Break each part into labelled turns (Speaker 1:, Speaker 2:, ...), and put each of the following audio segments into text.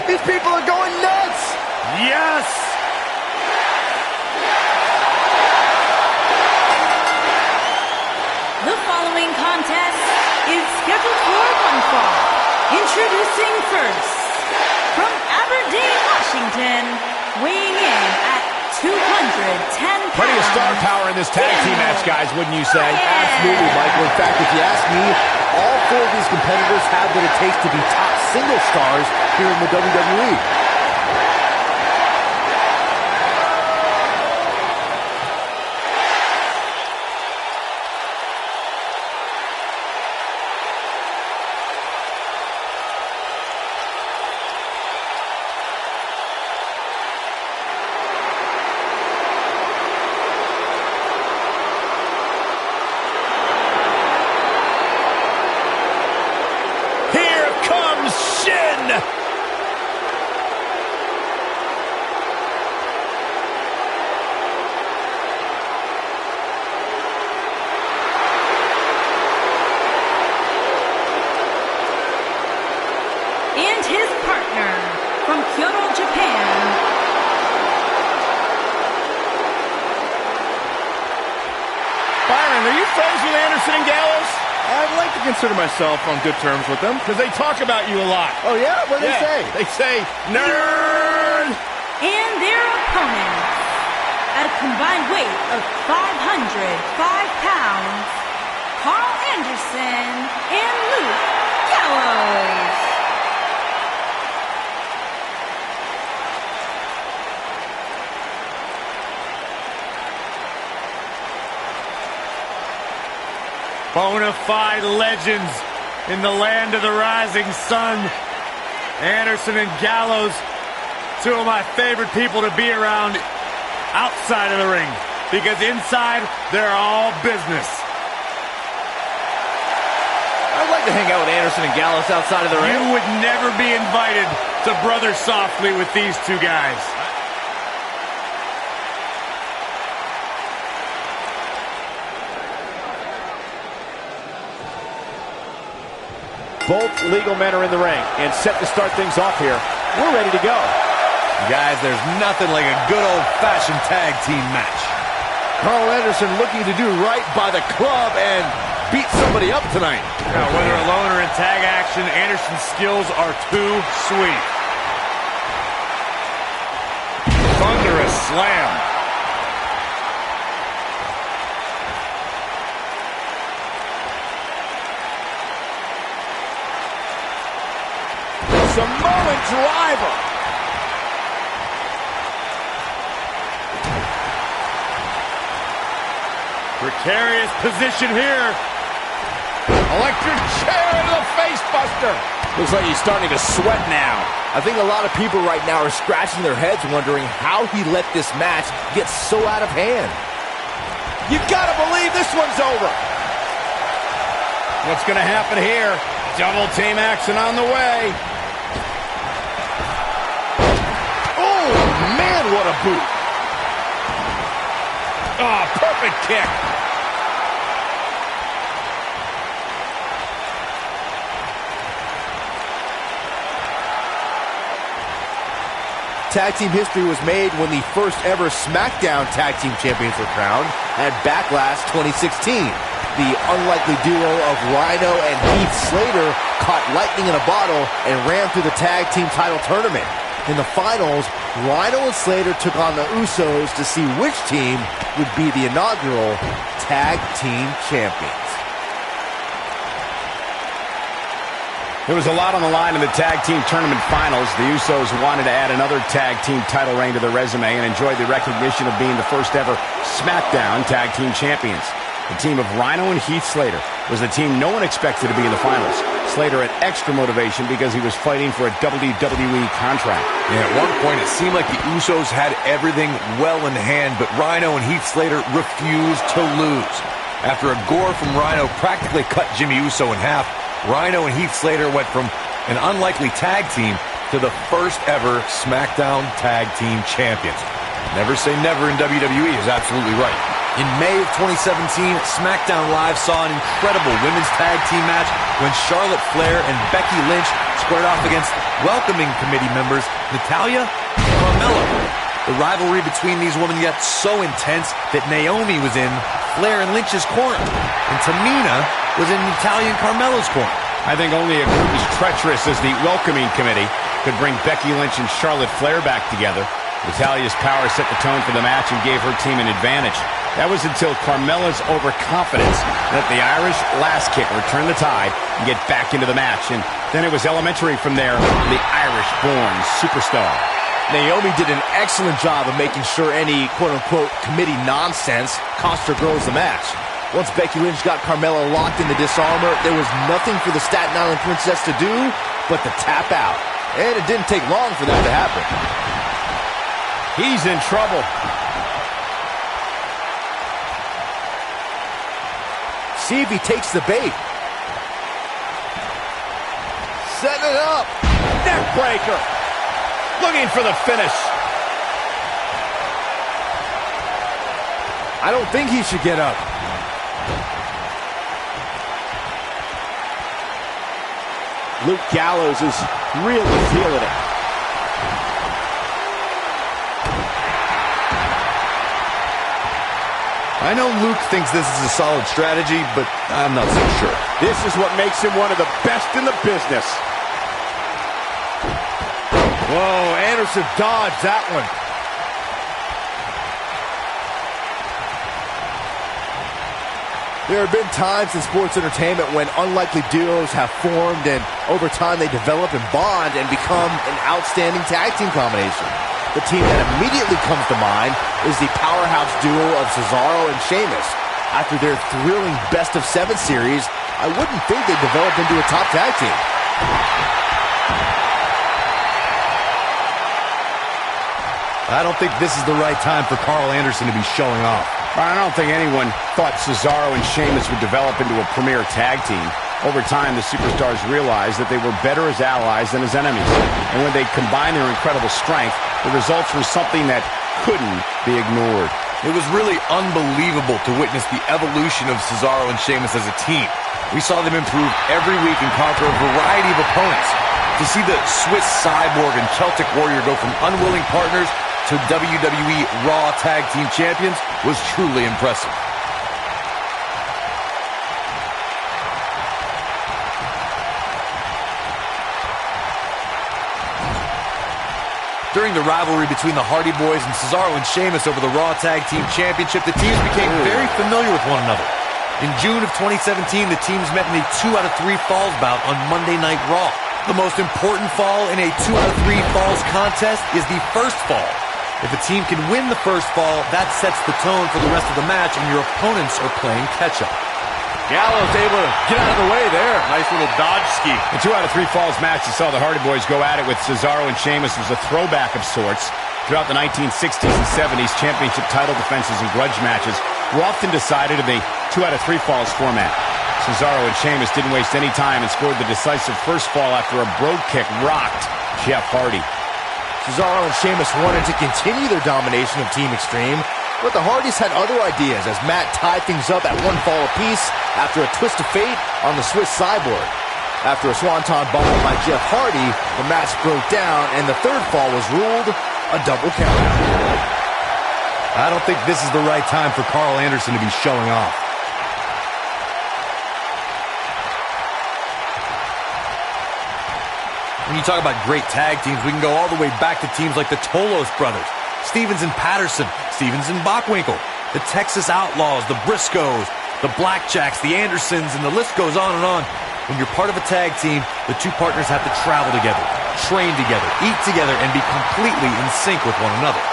Speaker 1: These people are going nuts!
Speaker 2: Yes!
Speaker 3: The following contest is scheduled for one fall. Introducing first, from Aberdeen, Washington, weighing in at 210 pounds.
Speaker 2: Plenty of star power in this tag team match, guys, wouldn't you say?
Speaker 1: Absolutely, Michael. In fact, if you ask me, all four of these competitors have what it takes to be top single stars here in the WWE.
Speaker 3: And his partner from Kyoto, Japan.
Speaker 2: Byron, are you friends with Anderson and Gallows?
Speaker 4: I'd like to consider myself on good terms with them.
Speaker 2: Because they talk about you a lot.
Speaker 1: Oh, yeah? What do they say?
Speaker 2: They say, nerd!
Speaker 3: And their opponents, at a combined weight of 505 pounds, Carl Anderson and Luke Gallows.
Speaker 2: Bonafide legends in the land of the rising sun. Anderson and Gallows, two of my favorite people to be around outside of the ring, because inside they're all business.
Speaker 4: I'd like to hang out with Anderson and Gallows outside of the ring.
Speaker 2: You would never be invited to Brother Softly with these two guys.
Speaker 1: Both legal men are in the ring and set to start things off here. We're ready to go.
Speaker 4: Guys, there's nothing like a good old-fashioned tag team match.
Speaker 1: Carl Anderson looking to do right by the club and beat somebody up tonight.
Speaker 2: Now, whether alone or in tag action, Anderson's skills are too sweet. Thunderous slam.
Speaker 1: Samoan driver.
Speaker 2: Precarious position here. Electric chair into the face buster.
Speaker 1: Looks like he's starting to sweat now. I think a lot of people right now are scratching their heads wondering how he let this match get so out of hand. You gotta believe this one's over.
Speaker 2: What's gonna happen here? Double team action on the way.
Speaker 1: Man, what a boot.
Speaker 2: Oh, perfect kick.
Speaker 1: Tag team history was made when the first ever SmackDown Tag Team Champions were crowned at Backlash 2016. The unlikely duo of Rhino and Heath Slater caught lightning in a bottle and ran through the tag team title tournament. In the finals, Rhino and Slater took on the Usos to see which team would be the inaugural Tag Team Champions.
Speaker 5: There was a lot on the line in the Tag Team Tournament Finals. The Usos wanted to add another Tag Team title reign to their resume and enjoyed the recognition of being the first ever SmackDown Tag Team Champions. The team of Rhino and Heath Slater was the team no one expected to be in the finals. Slater had extra motivation because he was fighting for a WWE contract.
Speaker 4: Yeah, at one point it seemed like the Usos had everything well in hand, but Rhino and Heath Slater refused to lose. After a gore from Rhino practically cut Jimmy Uso in half, Rhino and Heath Slater went from an unlikely tag team to the first ever SmackDown Tag Team Champions. Never say never in WWE is absolutely right. In May of 2017, SmackDown Live saw an incredible women's tag team match when Charlotte Flair and Becky Lynch squared off against welcoming committee members Natalya and Carmella. The rivalry between these women got so intense that Naomi was in Flair and Lynch's corner, and Tamina was in Natalya and Carmella's corner.
Speaker 5: I think only a group as treacherous as the welcoming committee could bring Becky Lynch and Charlotte Flair back together. Natalya's power set the tone for the match and gave her team an advantage. That was until Carmella's overconfidence let the Irish last kick return the tide and get back into the match. And then it was elementary from there, the Irish-born superstar.
Speaker 1: Naomi did an excellent job of making sure any quote-unquote committee nonsense cost her girls the match. Once Becky Lynch got Carmella locked in the disarmor, there was nothing for the Staten Island Princess to do but to tap out. And it didn't take long for that to happen.
Speaker 5: He's in trouble.
Speaker 1: See if he takes the bait. Setting it up.
Speaker 5: Neck breaker. Looking for the finish.
Speaker 1: I don't think he should get up.
Speaker 5: Luke Gallows is really feeling it.
Speaker 4: I know Luke thinks this is a solid strategy, but I'm not so sure.
Speaker 5: This is what makes him one of the best in the business.
Speaker 1: Whoa, Anderson dodged that one. There have been times in sports entertainment when unlikely duos have formed and over time they develop and bond and become an outstanding tag team combination. The team that immediately comes to mind is the powerhouse duo of Cesaro and Sheamus. After their thrilling best-of-7 series, I wouldn't think they'd develop into a top tag team.
Speaker 4: I don't think this is the right time for Carl Anderson to be showing off.
Speaker 5: I don't think anyone thought Cesaro and Sheamus would develop into a premier tag team. Over time, the superstars realized that they were better as allies than as enemies. And when they combined their incredible strength, the results were something that couldn't be ignored.
Speaker 4: It was really unbelievable to witness the evolution of Cesaro and Sheamus as a team. We saw them improve every week and conquer a variety of opponents. To see the Swiss Cyborg and Celtic Warrior go from unwilling partners to WWE Raw Tag Team Champions was truly impressive. During the rivalry between the Hardy Boys and Cesaro and Sheamus over the Raw Tag Team Championship, the teams became very familiar with one another. In June of 2017, the teams met in a 2 out of 3 falls bout on Monday Night Raw. The most important fall in a 2 out of 3 falls contest is the first fall. If a team can win the first fall, that sets the tone for the rest of the match, and your opponents are playing catch-up.
Speaker 1: Gallows able to get out of the way there.
Speaker 2: Nice little dodge ski.
Speaker 5: The 2 out of 3 falls match that saw the Hardy Boys go at it with Cesaro and Sheamus was a throwback of sorts. Throughout the 1960s and 70s, championship title defenses and grudge matches were often decided in the 2 out of 3 falls format. Cesaro and Sheamus didn't waste any time and scored the decisive first fall after a brogue kick rocked Jeff Hardy.
Speaker 1: Cesaro and Sheamus wanted to continue their domination of Team Extreme, but the Hardys had other ideas as Matt tied things up at 1 fall apiece after a twist of fate on the Swiss Cyborg. After a swanton bomb by Jeff Hardy, the match broke down and the 3rd fall was ruled a double count.
Speaker 4: I don't think this is the right time for Carl Anderson to be showing off. When you talk about great tag teams, we can go all the way back to teams like the Tolos brothers, Stevens and Patterson, Stevens and Bockwinkel, the Texas Outlaws, the Briscoes, the Blackjacks, the Andersons, and the list goes on and on. When you're part of a tag team, the 2 partners have to travel together, train together, eat together, and be completely in sync with one another.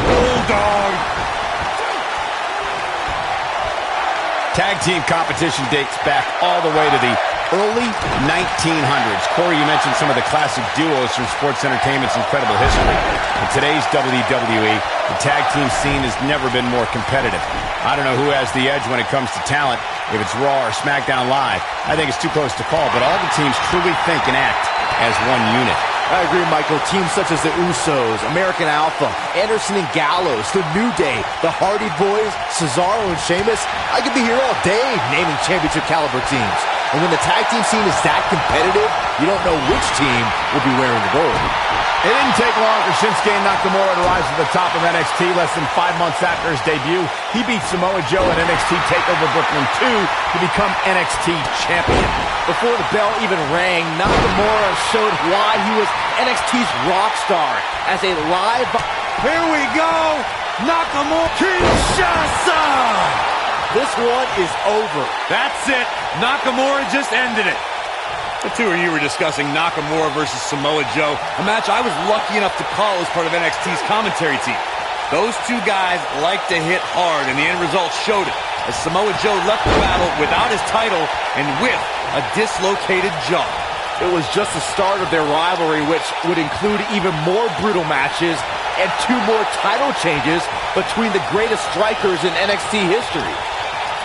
Speaker 5: Bulldog! Tag team competition dates back all the way to the early 1900s. Corey, you mentioned some of the classic duos from sports entertainment's incredible history. In today's WWE, the tag team scene has never been more competitive. I don't know who has the edge when it comes to talent, if it's Raw or SmackDown Live. I think it's too close to call, but all the teams truly think and act as one unit.
Speaker 1: I agree, Michael. Teams such as the Usos, American Alpha, Anderson and Gallows, The New Day, the Hardy Boys, Cesaro and Sheamus. I could be here all day naming championship caliber teams. And when the tag team scene is that competitive, you don't know which team will be wearing the gold.
Speaker 5: It didn't take long for Shinsuke Nakamura to rise to the top of NXT. Less than 5 months after his debut, he beat Samoa Joe at NXT TakeOver Brooklyn 2 to become NXT champion.
Speaker 1: Before the bell even rang, Nakamura showed why he was NXT's rock star as a live...
Speaker 2: Here we go! Nakamura Kinshasa!
Speaker 1: This one is over.
Speaker 2: That's it. Nakamura just ended it. The two of you were discussing Nakamura versus Samoa Joe, a match I was lucky enough to call as part of NXT's commentary team. Those two guys like to hit hard, and the end result showed it, as Samoa Joe left the battle without his title and with a dislocated jaw.
Speaker 1: It was just the start of their rivalry, which would include even more brutal matches and 2 more title changes between the greatest strikers in NXT history.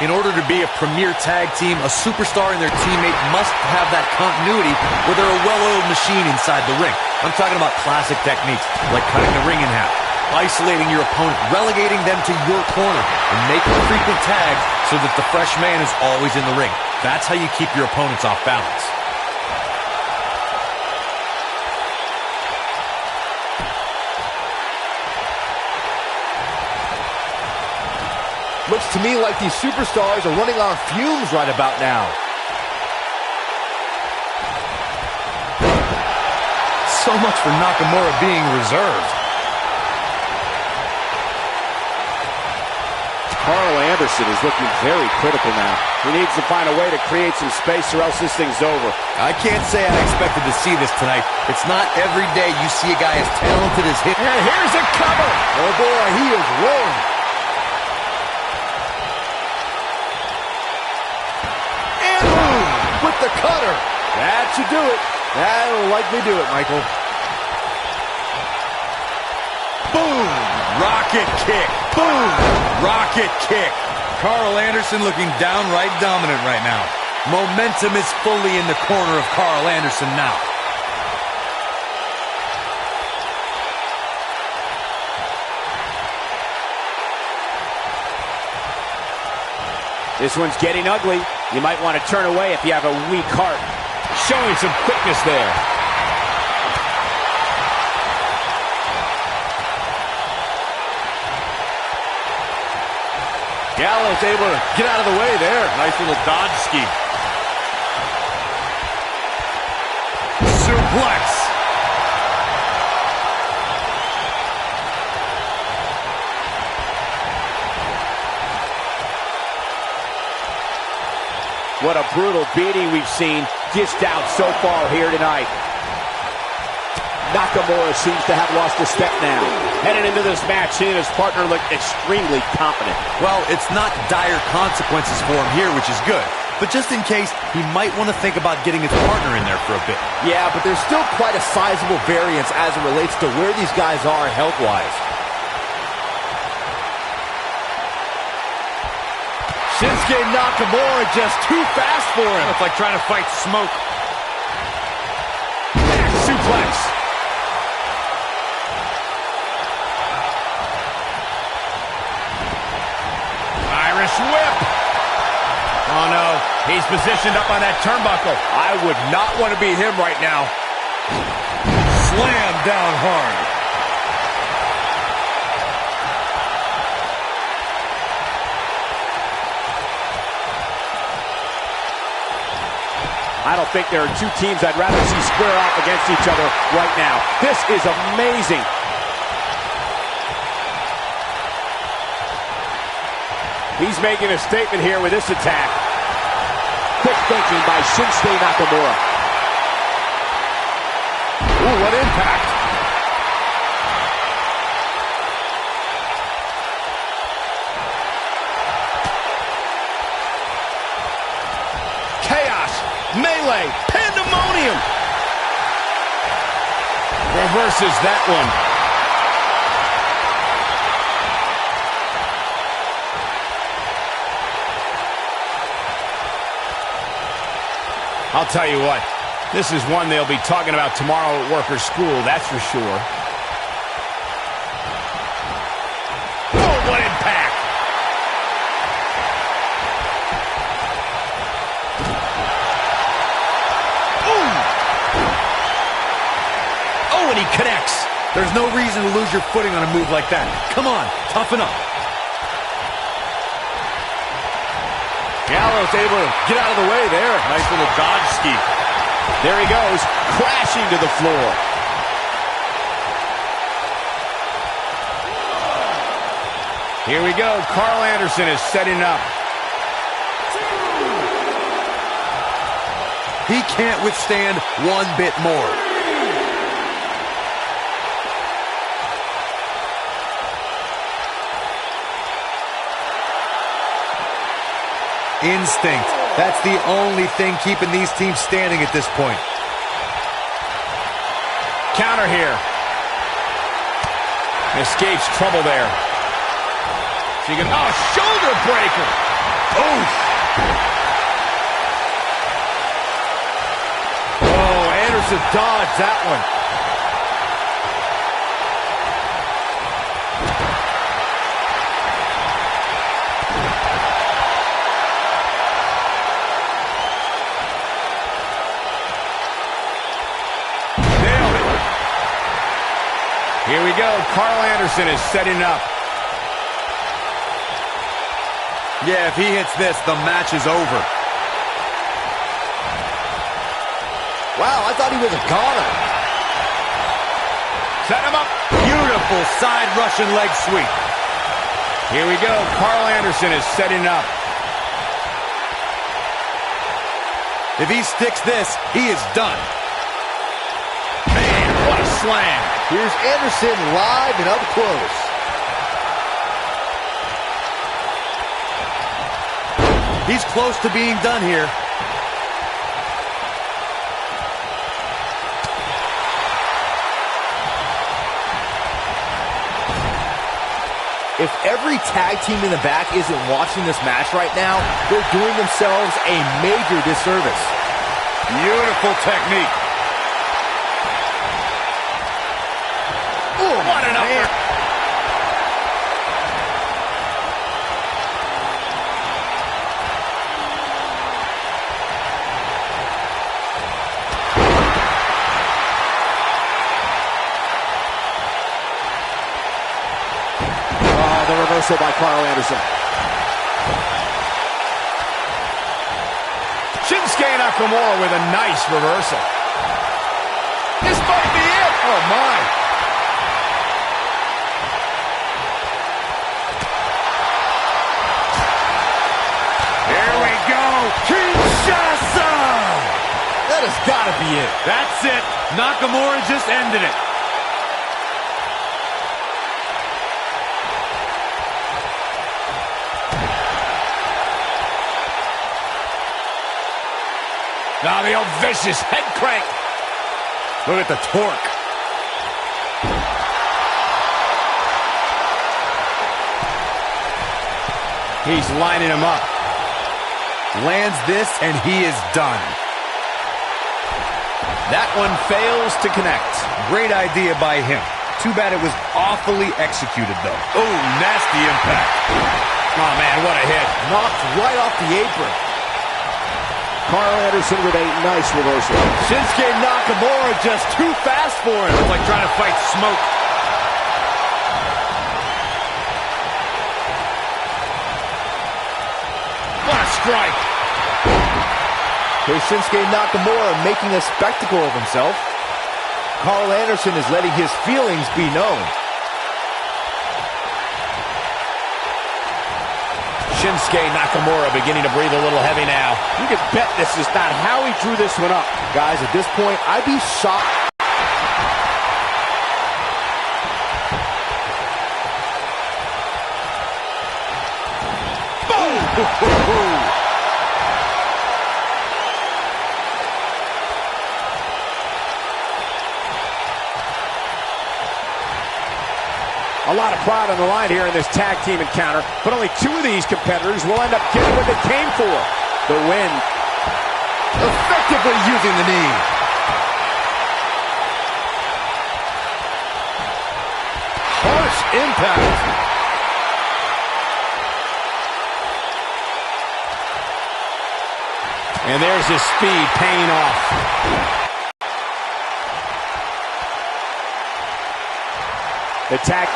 Speaker 4: In order to be a premier tag team, a superstar and their teammate must have that continuity where they're a well-oiled machine inside the ring. I'm talking about classic techniques, like cutting the ring in half, isolating your opponent, relegating them to your corner, and making frequent tags so that the fresh man is always in the ring. That's how you keep your opponents off balance.
Speaker 1: Looks to me like these superstars are running on fumes right about now.
Speaker 4: So much for Nakamura being reserved.
Speaker 5: Carl Anderson is looking very critical now. He needs to find a way to create some space or else this thing's over.
Speaker 4: I can't say I expected to see this tonight. It's not every day you see a guy as talented as him.
Speaker 5: And here's a cover.
Speaker 1: Oh boy, he is rolling. And boom, with the cutter. That should do it. That'll likely do it, Michael.
Speaker 2: Boom! Rocket kick. Boom! Rocket kick. Carl Anderson looking downright dominant right now.
Speaker 4: Momentum is fully in the corner of Carl Anderson now.
Speaker 5: This one's getting ugly. You might want to turn away if you have a weak heart. Showing some quickness there.
Speaker 1: Gallows able to get out of the way there.
Speaker 2: Nice little dodge scheme. Suplex.
Speaker 5: What a brutal beating we've seen dished out so far here tonight. Nakamura seems to have lost a step now. Heading into this match, he and his partner look extremely confident.
Speaker 4: Well, it's not dire consequences for him here, which is good. But just in case, he might want to think about getting his partner in there for a bit.
Speaker 1: Yeah, but there's still quite a sizable variance as it relates to where these guys are health-wise. Shinsuke Nakamura just too fast for him.
Speaker 2: It's like trying to fight smoke.
Speaker 5: Back suplex. Irish whip. Oh no, he's positioned up on that turnbuckle.
Speaker 1: I would not want to be him right now.
Speaker 2: Slam down hard.
Speaker 5: I don't think there are two teams I'd rather see square off against each other right now. This is amazing. He's making a statement here with this attack. Quick thinking by Shinsuke Nakamura.
Speaker 1: Ooh, what impact.
Speaker 5: Chaos, melee, pandemonium. Reverses that one. I'll tell you what, This is one they'll be talking about tomorrow at work or school, that's for sure. Oh, what impact! Ooh! Oh, and he connects.
Speaker 4: There's no reason to lose your footing on a move like that. Come on, toughen up.
Speaker 1: Gallows able to get out of the way there.
Speaker 2: Nice little dodge ski.
Speaker 5: There he goes, crashing to the floor. Here we go. Carl Anderson is setting up.
Speaker 4: He can't withstand one bit more. Instinct. That's the only thing keeping these teams standing at this point.
Speaker 5: Counter here. Escapes trouble there. She can, oh, shoulder breaker. Oof.
Speaker 1: Oh, Anderson dodged that one.
Speaker 5: Here we go. Carl Anderson is setting up.
Speaker 4: Yeah, if he hits this, the match is over.
Speaker 1: Wow, I thought he was a goner.
Speaker 5: Set him up.
Speaker 4: Beautiful side Russian leg sweep.
Speaker 5: Here we go. Carl Anderson is setting up.
Speaker 4: If he sticks this, he is done.
Speaker 5: Man, what a slam.
Speaker 1: Here's Anderson live and up close.
Speaker 4: He's close to being done here.
Speaker 1: If every tag team in the back isn't watching this match right now, they're doing themselves a major disservice.
Speaker 2: Beautiful technique.
Speaker 5: Ooh, what an upper.
Speaker 1: Oh, the reversal by Carl Anderson.
Speaker 5: Shinsuke Nakamura with a nice reversal. This might be it. Oh, my.
Speaker 2: Kinshasa!
Speaker 1: That has got to be it.
Speaker 2: That's it. Nakamura just ended it.
Speaker 5: Now the old vicious head crank. Look at the torque. He's lining him up.
Speaker 4: Lands this, and he is done.
Speaker 5: That one fails to connect.
Speaker 4: Great idea by him. Too bad it was awfully executed, though.
Speaker 5: Oh, nasty impact. Oh, man, what a hit.
Speaker 1: Knocked right off the apron. Carl Anderson with a nice reversal.
Speaker 5: Shinsuke Nakamura just too fast for him. It's like trying to fight smoke. What a strike.
Speaker 1: Here's Shinsuke Nakamura making a spectacle of himself. Carl Anderson is letting his feelings be known.
Speaker 5: Shinsuke Nakamura beginning to breathe a little heavy now.
Speaker 1: You can bet this is not how he drew this one up. Guys, at this point, I'd be shocked.
Speaker 5: A lot of pride on the line here in this tag team encounter, but only two of these competitors will end up getting what they came for. The win.
Speaker 1: Effectively using the knee.
Speaker 2: impact.
Speaker 5: And there's his speed paying off. Attack.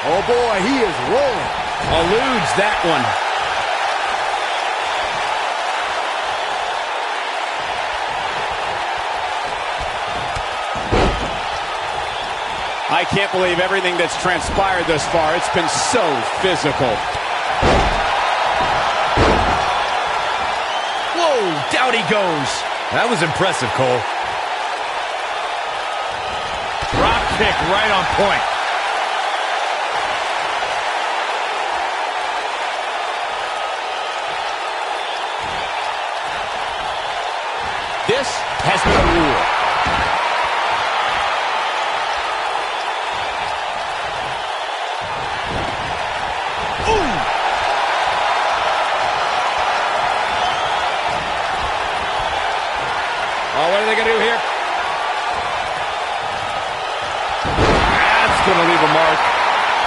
Speaker 1: Oh boy, he is rolling.
Speaker 5: Eludes that one. I can't believe everything that's transpired thus far. It's been so physical. Whoa, down he goes.
Speaker 2: That was impressive, Cole. Drop kick right on point.
Speaker 5: This has been a rule. Oh, what are they going to do here?
Speaker 2: That's going to leave a mark.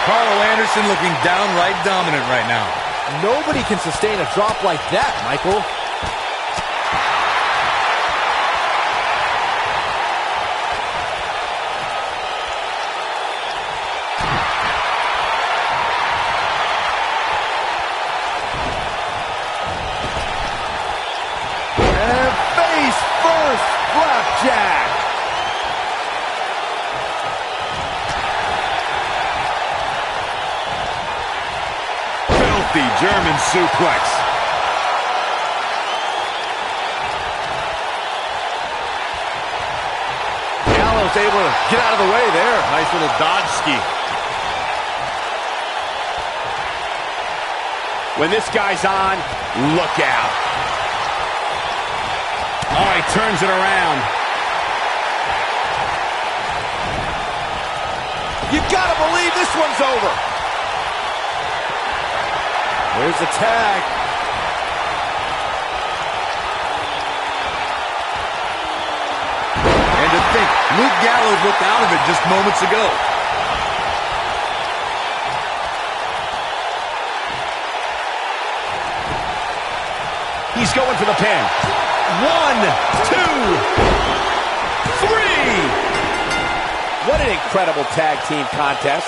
Speaker 2: Carl Anderson looking downright dominant right now.
Speaker 1: Nobody can sustain a drop like that, Michael. And face first, flapjack.
Speaker 2: Filthy German suplex.
Speaker 1: Gallows able to get out of the way there.
Speaker 2: Nice little dodge ski.
Speaker 5: When this guy's on, look out. Oh, he turns it around.
Speaker 1: You gotta believe this one's over. There's the tag.
Speaker 2: And to think, Luke Gallows looked out of it just moments ago.
Speaker 5: He's going for the pin. 1, 2, 3. What an incredible tag team contest.